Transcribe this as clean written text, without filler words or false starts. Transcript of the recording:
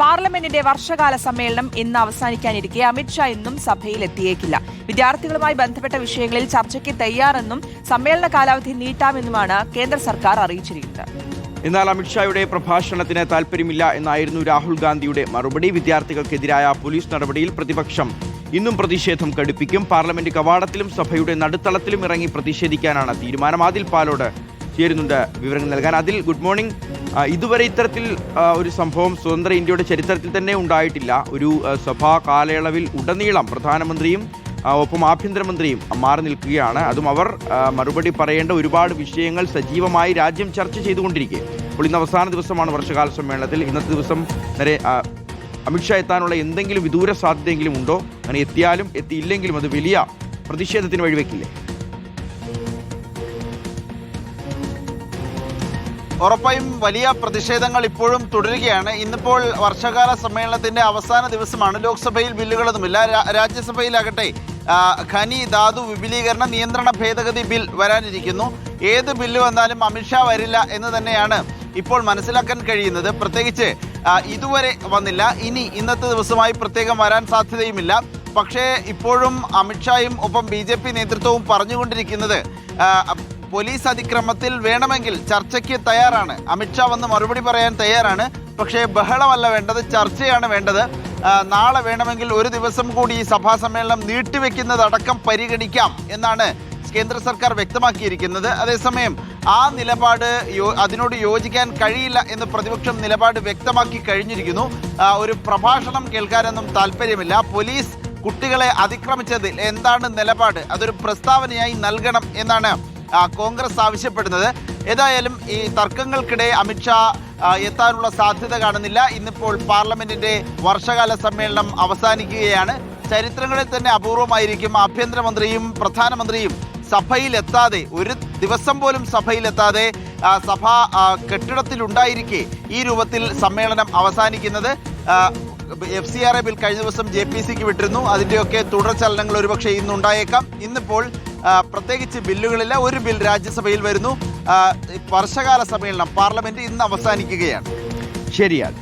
പാർലമെന്റിന്റെ വർഷകാല സമ്മേളനം ഇന്ന് അവസാനിക്കാനിരിക്കെ അമിത്ഷാ ഇന്നും സഭയിൽ എത്തിയേക്കില്ല. വിദ്യാർത്ഥികളുമായി ബന്ധപ്പെട്ട വിഷയങ്ങളിൽ ചർച്ചയ്ക്ക് തയ്യാറെന്നും സമ്മേളന കാലാവധി നീട്ടാമെന്നുമാണ് കേന്ദ്ര സർക്കാർ അറിയിച്ചിരിക്കുന്നത്. എന്നാൽ അമിത്ഷായുടെ പ്രഭാഷണത്തിന് താൽപര്യമില്ല എന്നായിരുന്നു രാഹുൽ ഗാന്ധിയുടെ മറുപടി. വിദ്യാർത്ഥികൾക്കെതിരായ പോലീസ് നടപടിയിൽ പ്രതിപക്ഷം ഇന്നും പ്രതിഷേധം കടുപ്പിക്കും. പാർലമെന്റ് കവാടത്തിലും സഭയുടെ നടുത്തളത്തിലും ഇറങ്ങി പ്രതിഷേധിക്കാനാണ് തീരുമാനം. ആദിൽ പാലോട് ചേരുന്നുണ്ട് വിവരങ്ങൾ നൽകാൻ. അതിൽ ഗുഡ് മോർണിംഗ്. ഇതുവരെ ഇത്തരത്തിൽ ഒരു സംഭവം സ്വതന്ത്ര ഇന്ത്യയുടെ ചരിത്രത്തിൽ തന്നെ ഉണ്ടായിട്ടില്ല. ഒരു സഭാ കാലയളവിൽ ഉടനീളം പ്രധാനമന്ത്രിയും ഒപ്പം ആഭ്യന്തരമന്ത്രിയും മാറി നിൽക്കുകയാണ്. അതും അവർ മറുപടി പറയേണ്ട ഒരുപാട് വിഷയങ്ങൾ സജീവമായി രാജ്യം ചർച്ച ചെയ്തുകൊണ്ടിരിക്കുക. അപ്പോൾ ഇന്ന് അവസാന ദിവസമാണ് വർഷകാല സമ്മേളനത്തിൽ. ഇന്നത്തെ ദിവസം വരെ അമിത്ഷാ എത്താനുള്ള എന്തെങ്കിലും വിദൂര സാധ്യതയെങ്കിലും ഉണ്ടോ? അങ്ങനെ എത്തിയാലും എത്തിയില്ലെങ്കിലും അത് വലിയ പ്രതിഷേധത്തിന് വഴിവെക്കില്ലേ? ഉറപ്പായും വലിയ പ്രതിഷേധങ്ങൾ ഇപ്പോഴും തുടരുകയാണ്. ഇന്നിപ്പോൾ വർഷകാല സമ്മേളനത്തിന്റെ അവസാന ദിവസമാണ്. ലോക്സഭയിൽ ബില്ലുകളൊന്നുമില്ല. രാജ്യസഭയിലാകട്ടെ ഖനി ധാതു വിപുലീകരണ നിയന്ത്രണ ഭേദഗതി ബിൽ വരാനിരിക്കുന്നു. ഏത് ബില്ല് വന്നാലും അമിത്ഷാ വരില്ല എന്ന് തന്നെയാണ് ഇപ്പോൾ മനസ്സിലാക്കാൻ കഴിയുന്നത്. പ്രത്യേകിച്ച് ഇതുവരെ വന്നില്ല. ഇന്നത്തെ ദിവസമായി പ്രത്യേകം വരാൻ സാധ്യതയുമില്ല. പക്ഷേ ഇപ്പോഴും അമിത്ഷായും ഒപ്പം BJP നേതൃത്വവും പറഞ്ഞുകൊണ്ടിരിക്കുന്നത് പോലീസ് അതിക്രമത്തിൽ വേണമെങ്കിൽ ചർച്ചയ്ക്ക് തയ്യാറാണ്. അമിത്ഷാ വന്ന് മറുപടി പറയാൻ തയ്യാറാണ്. പക്ഷേ ബഹളമല്ല വേണ്ടത്, ചർച്ചയാണ് വേണ്ടത്. നാളെ വേണമെങ്കിൽ ഒരു ദിവസം കൂടി ഈ സഭാ സമ്മേളനം നീട്ടിവെക്കുന്നതടക്കം പരിഗണിക്കാം എന്നാണ് കേന്ദ്ര സർക്കാർ വ്യക്തമാക്കിയിരിക്കുന്നത്. അതേസമയം ആ നിലപാട് അതിനോട് യോജിക്കാൻ കഴിയില്ല എന്ന് പ്രതിപക്ഷം നിലപാട് വ്യക്തമാക്കി കഴിഞ്ഞിരിക്കുന്നു. ഒരു പ്രഭാഷണം കേൾക്കാനൊന്നും താല്പര്യമില്ല. പോലീസ് കുട്ടികളെ അതിക്രമിച്ചതിൽ എന്താണ് നിലപാട്, അതൊരു പ്രസ്താവനയായി നൽകണം എന്നാണ് കോൺഗ്രസ് ആവശ്യപ്പെടുന്നത്. ഏതായാലും ഈ തർക്കങ്ങൾക്കിടെ അമിത്ഷാ എത്താനുള്ള സാധ്യത കാണുന്നില്ല. ഇന്നിപ്പോൾ പാർലമെന്റിന്റെ വർഷകാല സമ്മേളനം അവസാനിക്കുകയാണ്. ചരിത്രങ്ങളിൽ തന്നെ അപൂർവമായിരിക്കും ആഭ്യന്തരമന്ത്രിയും പ്രധാനമന്ത്രിയും സഭയിലെത്താതെ, ഒരു ദിവസം പോലും സഭയിലെത്താതെ സഭാ കെട്ടിടത്തിലുണ്ടായിരിക്കെ ഈ രൂപത്തിൽ സമ്മേളനം അവസാനിക്കുന്നത്. FCRA ബിൽ കഴിഞ്ഞ ദിവസം JPCക്ക് വിട്ടിരുന്നു. അതിൻ്റെയൊക്കെ തുടർ ചലനങ്ങൾ ഒരുപക്ഷെ ഇന്നുണ്ടായേക്കാം. ഇന്നിപ്പോൾ പ്രത്യേകിച്ച് ബില്ലുകളില്ല. ഒരു ബിൽ രാജ്യസഭയിൽ വരുന്നു. വർഷകാല സമ്മേളനം പാർലമെന്റ് ഇന്ന് അവസാനിക്കുകയാണ്. ശരിയാണ്.